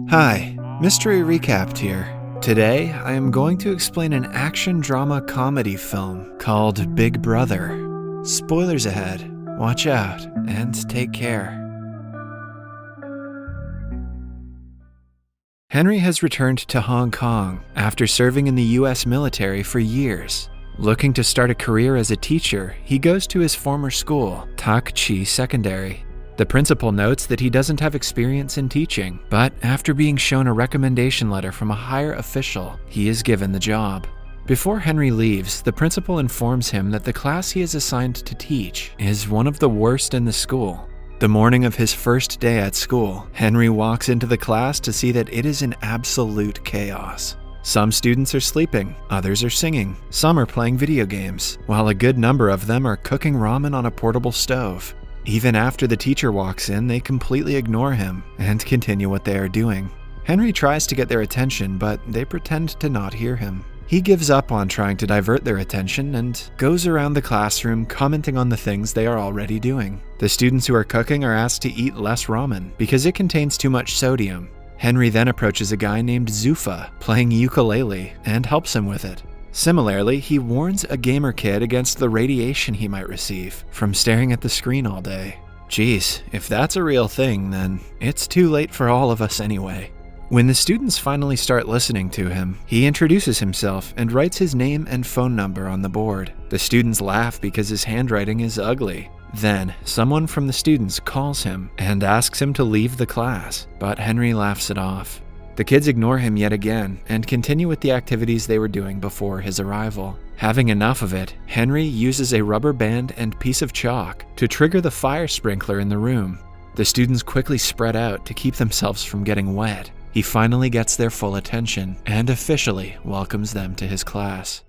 Hi, Mystery Recapped here. Today, I am going to explain an action drama comedy film called Big Brother. Spoilers ahead, watch out, and take care. Henry has returned to Hong Kong after serving in the US military for years. Looking to start a career as a teacher, he goes to his former school, Tak Chi Secondary. The principal notes that he doesn't have experience in teaching, but after being shown a recommendation letter from a higher official, he is given the job. Before Henry leaves, the principal informs him that the class he is assigned to teach is one of the worst in the school. The morning of his first day at school, Henry walks into the class to see that it is in absolute chaos. Some students are sleeping, others are singing, some are playing video games, while a good number of them are cooking ramen on a portable stove. Even after the teacher walks in, they completely ignore him and continue what they are doing. Henry tries to get their attention, but they pretend to not hear him. He gives up on trying to divert their attention and goes around the classroom commenting on the things they are already doing. The students who are cooking are asked to eat less ramen because it contains too much sodium. Henry then approaches a guy named Zufa playing ukulele and helps him with it. Similarly, he warns a gamer kid against the radiation he might receive from staring at the screen all day. Geez, if that's a real thing, then it's too late for all of us anyway. When the students finally start listening to him, he introduces himself and writes his name and phone number on the board. The students laugh because his handwriting is ugly. Then, someone from the students calls him and asks him to leave the class, but Henry laughs it off. The kids ignore him yet again and continue with the activities they were doing before his arrival. Having enough of it, Henry uses a rubber band and piece of chalk to trigger the fire sprinkler in the room. The students quickly spread out to keep themselves from getting wet. He finally gets their full attention and officially welcomes them to his class.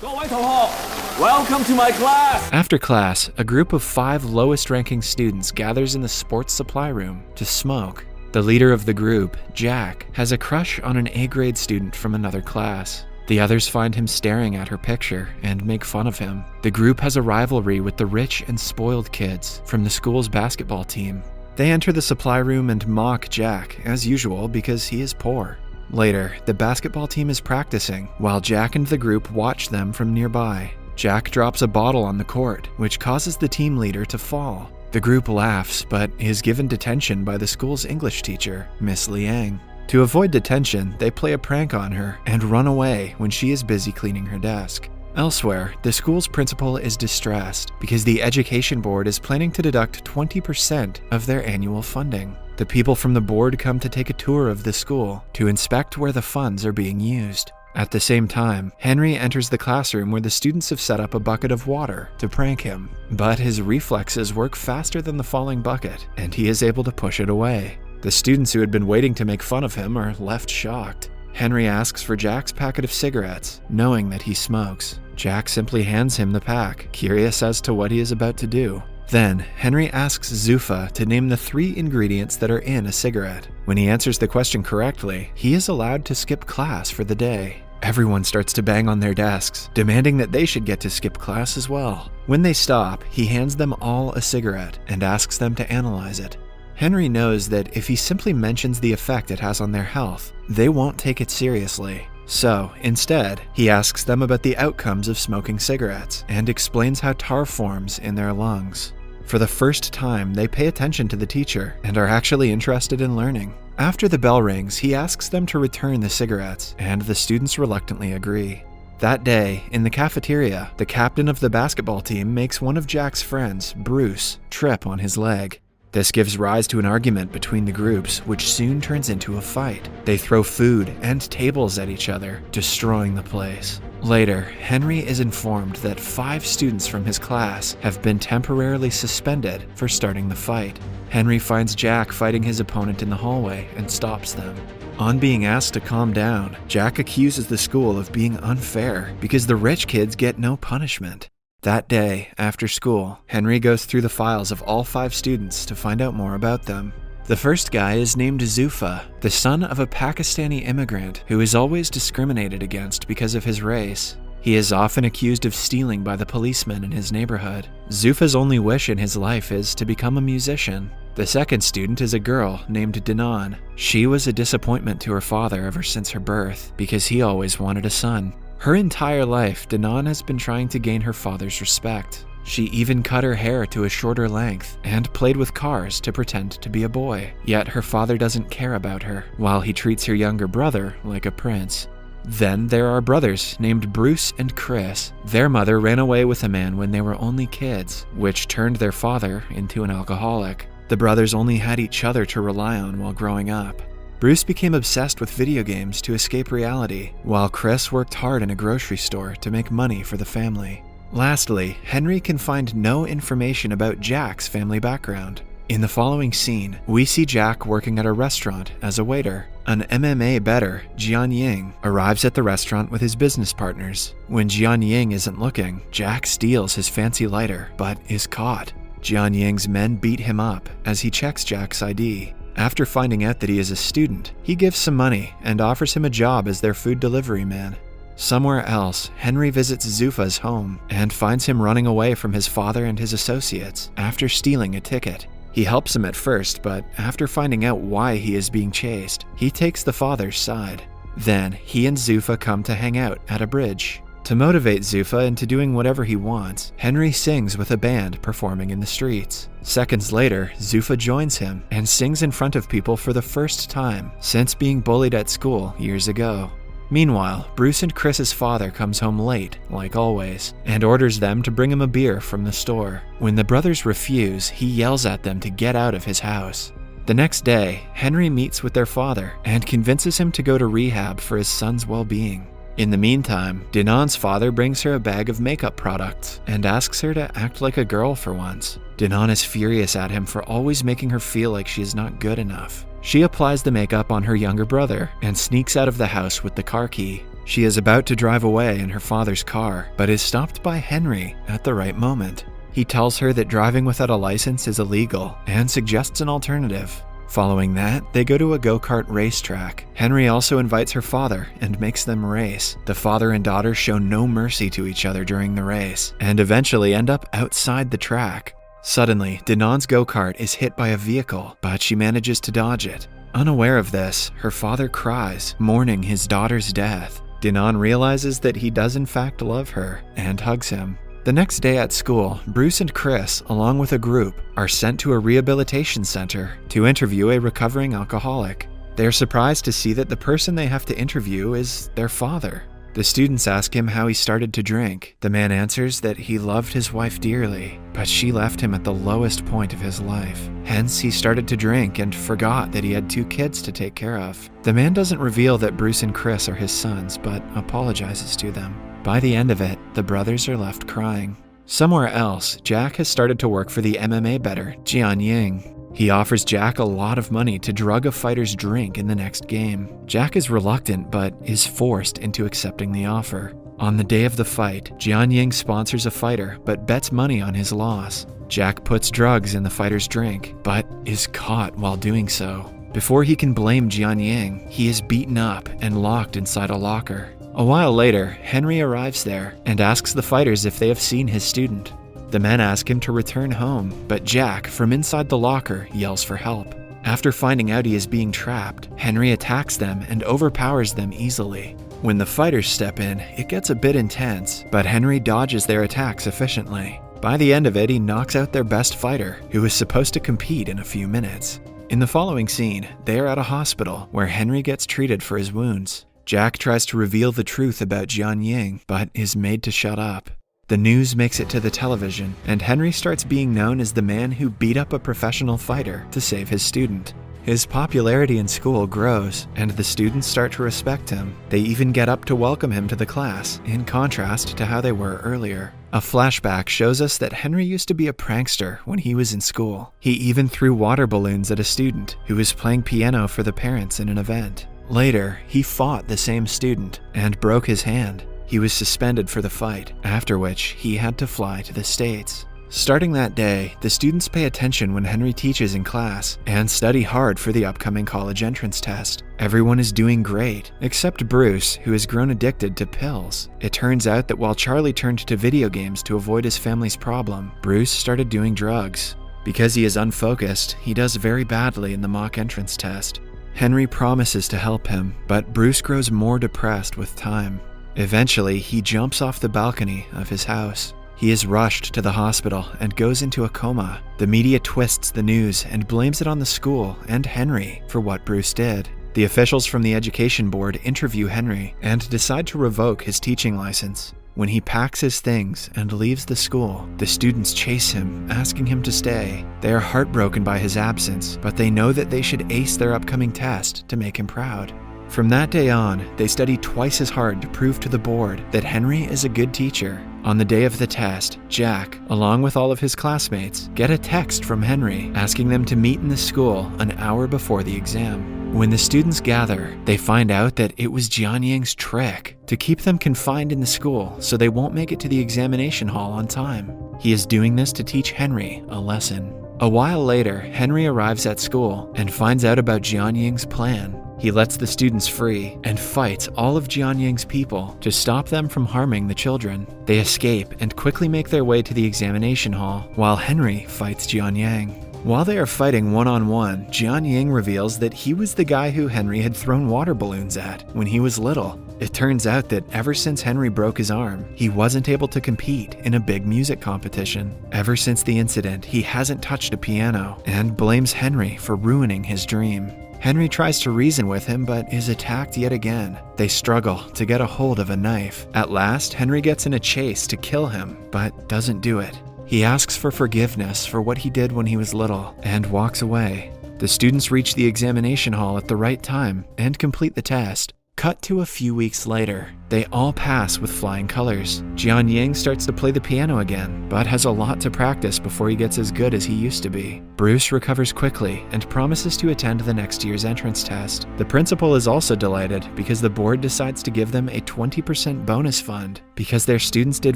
Welcome to my class! After class, a group of 5 lowest-ranking students gathers in the sports supply room to smoke. The leader of the group, Jack, has a crush on an A-grade student from another class. The others find him staring at her picture and make fun of him. The group has a rivalry with the rich and spoiled kids from the school's basketball team. They enter the supply room and mock Jack, as usual, because he is poor. Later, the basketball team is practicing, while Jack and the group watch them from nearby. Jack drops a bottle on the court, which causes the team leader to fall. The group laughs, but is given detention by the school's English teacher, Miss Liang. To avoid detention, they play a prank on her and run away when she is busy cleaning her desk. Elsewhere, the school's principal is distressed because the education board is planning to deduct 20% of their annual funding. The people from the board come to take a tour of the school to inspect where the funds are being used. At the same time, Henry enters the classroom where the students have set up a bucket of water to prank him. But his reflexes work faster than the falling bucket, and he is able to push it away. The students who had been waiting to make fun of him are left shocked. Henry asks for Jack's packet of cigarettes, knowing that he smokes. Jack simply hands him the pack, curious as to what he is about to do. Then, Henry asks Zufa to name the 3 ingredients that are in a cigarette. When he answers the question correctly, he is allowed to skip class for the day. Everyone starts to bang on their desks, demanding that they should get to skip class as well. When they stop, he hands them all a cigarette and asks them to analyze it. Henry knows that if he simply mentions the effect it has on their health, they won't take it seriously. So, instead, he asks them about the outcomes of smoking cigarettes and explains how tar forms in their lungs. For the first time, they pay attention to the teacher and are actually interested in learning. After the bell rings, he asks them to return the cigarettes, and the students reluctantly agree. That day, in the cafeteria, the captain of the basketball team makes one of Jack's friends, Bruce, trip on his leg. This gives rise to an argument between the groups, which soon turns into a fight. They throw food and tables at each other, destroying the place. Later, Henry is informed that 5 students from his class have been temporarily suspended for starting the fight. Henry finds Jack fighting his opponent in the hallway and stops them. On being asked to calm down, Jack accuses the school of being unfair because the rich kids get no punishment. That day, after school, Henry goes through the files of all 5 students to find out more about them. The first guy is named Zufa, the son of a Pakistani immigrant who is always discriminated against because of his race. He is often accused of stealing by the policemen in his neighborhood. Zufa's only wish in his life is to become a musician. The second student is a girl named Danan. She was a disappointment to her father ever since her birth because he always wanted a son. Her entire life, Danan has been trying to gain her father's respect. She even cut her hair to a shorter length and played with cars to pretend to be a boy. Yet her father doesn't care about her, while he treats her younger brother like a prince. Then there are brothers named Bruce and Chris. Their mother ran away with a man when they were only kids, which turned their father into an alcoholic. The brothers only had each other to rely on while growing up. Bruce became obsessed with video games to escape reality, while Chris worked hard in a grocery store to make money for the family. Lastly, Henry can find no information about Jack's family background. In the following scene, we see Jack working at a restaurant as a waiter. An MMA bettor, Jian Ying, arrives at the restaurant with his business partners. When Jian Ying isn't looking, Jack steals his fancy lighter, but is caught. Jian Ying's men beat him up as he checks Jack's ID. After finding out that he is a student, he gives some money and offers him a job as their food delivery man. Somewhere else, Henry visits Zufa's home and finds him running away from his father and his associates after stealing a ticket. He helps him at first, but after finding out why he is being chased, he takes the father's side. Then, he and Zufa come to hang out at a bridge. To motivate Zufa into doing whatever he wants, Henry sings with a band performing in the streets. Seconds later, Zufa joins him and sings in front of people for the first time since being bullied at school years ago. Meanwhile, Bruce and Chris's father comes home late, like always, and orders them to bring him a beer from the store. When the brothers refuse, he yells at them to get out of his house. The next day, Henry meets with their father and convinces him to go to rehab for his son's well-being. In the meantime, Danan's father brings her a bag of makeup products and asks her to act like a girl for once. Danan is furious at him for always making her feel like she is not good enough. She applies the makeup on her younger brother and sneaks out of the house with the car key. She is about to drive away in her father's car, but is stopped by Henry at the right moment. He tells her that driving without a license is illegal and suggests an alternative. Following that, they go to a go-kart racetrack. Henry also invites her father and makes them race. The father and daughter show no mercy to each other during the race and eventually end up outside the track. Suddenly, Danan's go-kart is hit by a vehicle, but she manages to dodge it. Unaware of this, her father cries, mourning his daughter's death. Danan realizes that he does in fact love her and hugs him. The next day at school, Bruce and Chris, along with a group, are sent to a rehabilitation center to interview a recovering alcoholic. They are surprised to see that the person they have to interview is their father. The students ask him how he started to drink. The man answers that he loved his wife dearly, but she left him at the lowest point of his life. Hence, he started to drink and forgot that he had 2 kids to take care of. The man doesn't reveal that Bruce and Chris are his sons, but apologizes to them. By the end of it, the brothers are left crying. Somewhere else, Jack has started to work for the MMA bettor, Jian Ying. He offers Jack a lot of money to drug a fighter's drink in the next game. Jack is reluctant, but is forced into accepting the offer. On the day of the fight, Jian Ying sponsors a fighter, but bets money on his loss. Jack puts drugs in the fighter's drink, but is caught while doing so. Before he can blame Jian Ying, he is beaten up and locked inside a locker. A while later, Henry arrives there and asks the fighters if they have seen his student. The men ask him to return home, but Jack, from inside the locker, yells for help. After finding out he is being trapped, Henry attacks them and overpowers them easily. When the fighters step in, it gets a bit intense, but Henry dodges their attacks efficiently. By the end of it, he knocks out their best fighter, who is supposed to compete in a few minutes. In the following scene, they are at a hospital where Henry gets treated for his wounds. Jack tries to reveal the truth about Jian Ying, but is made to shut up. The news makes it to the television, and Henry starts being known as the man who beat up a professional fighter to save his student. His popularity in school grows, and the students start to respect him. They even get up to welcome him to the class, in contrast to how they were earlier. A flashback shows us that Henry used to be a prankster when he was in school. He even threw water balloons at a student who was playing piano for the parents in an event. Later, he fought the same student and broke his hand. He was suspended for the fight, after which he had to fly to the States. Starting that day, the students pay attention when Henry teaches in class and study hard for the upcoming college entrance test. Everyone is doing great, except Bruce, who has grown addicted to pills. It turns out that while Charlie turned to video games to avoid his family's problem, Bruce started doing drugs. Because he is unfocused, he does very badly in the mock entrance test. Henry promises to help him, but Bruce grows more depressed with time. Eventually, he jumps off the balcony of his house. He is rushed to the hospital and goes into a coma. The media twists the news and blames it on the school and Henry for what Bruce did. The officials from the education board interview Henry and decide to revoke his teaching license. When he packs his things and leaves the school, the students chase him, asking him to stay. They are heartbroken by his absence, but they know that they should ace their upcoming test to make him proud. From that day on, they study twice as hard to prove to the board that Henry is a good teacher. On the day of the test, Jack, along with all of his classmates, get a text from Henry asking them to meet in the school an hour before the exam. When the students gather, they find out that it was Jianying's trick to keep them confined in the school so they won't make it to the examination hall on time. He is doing this to teach Henry a lesson. A while later, Henry arrives at school and finds out about Jianying's plan. He lets the students free and fights all of Jianying's people to stop them from harming the children. They escape and quickly make their way to the examination hall, while Henry fights Jianying. While they are fighting one-on-one, Jianying reveals that he was the guy who Henry had thrown water balloons at when he was little. It turns out that ever since Henry broke his arm, he wasn't able to compete in a big music competition. Ever since the incident, he hasn't touched a piano and blames Henry for ruining his dream. Henry tries to reason with him but is attacked yet again. They struggle to get a hold of a knife. At last, Henry gets in a chase to kill him, but doesn't do it. He asks for forgiveness for what he did when he was little and walks away. The students reach the examination hall at the right time and complete the test. Cut to a few weeks later. They all pass with flying colors. Jianying starts to play the piano again, but has a lot to practice before he gets as good as he used to be. Bruce recovers quickly and promises to attend the next year's entrance test. The principal is also delighted because the board decides to give them a 20% bonus fund because their students did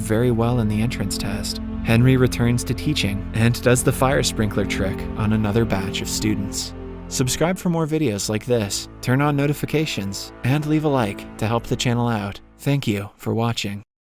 very well in the entrance test. Henry returns to teaching and does the fire sprinkler trick on another batch of students. Subscribe for more videos like this, turn on notifications, and leave a like to help the channel out. Thank you for watching.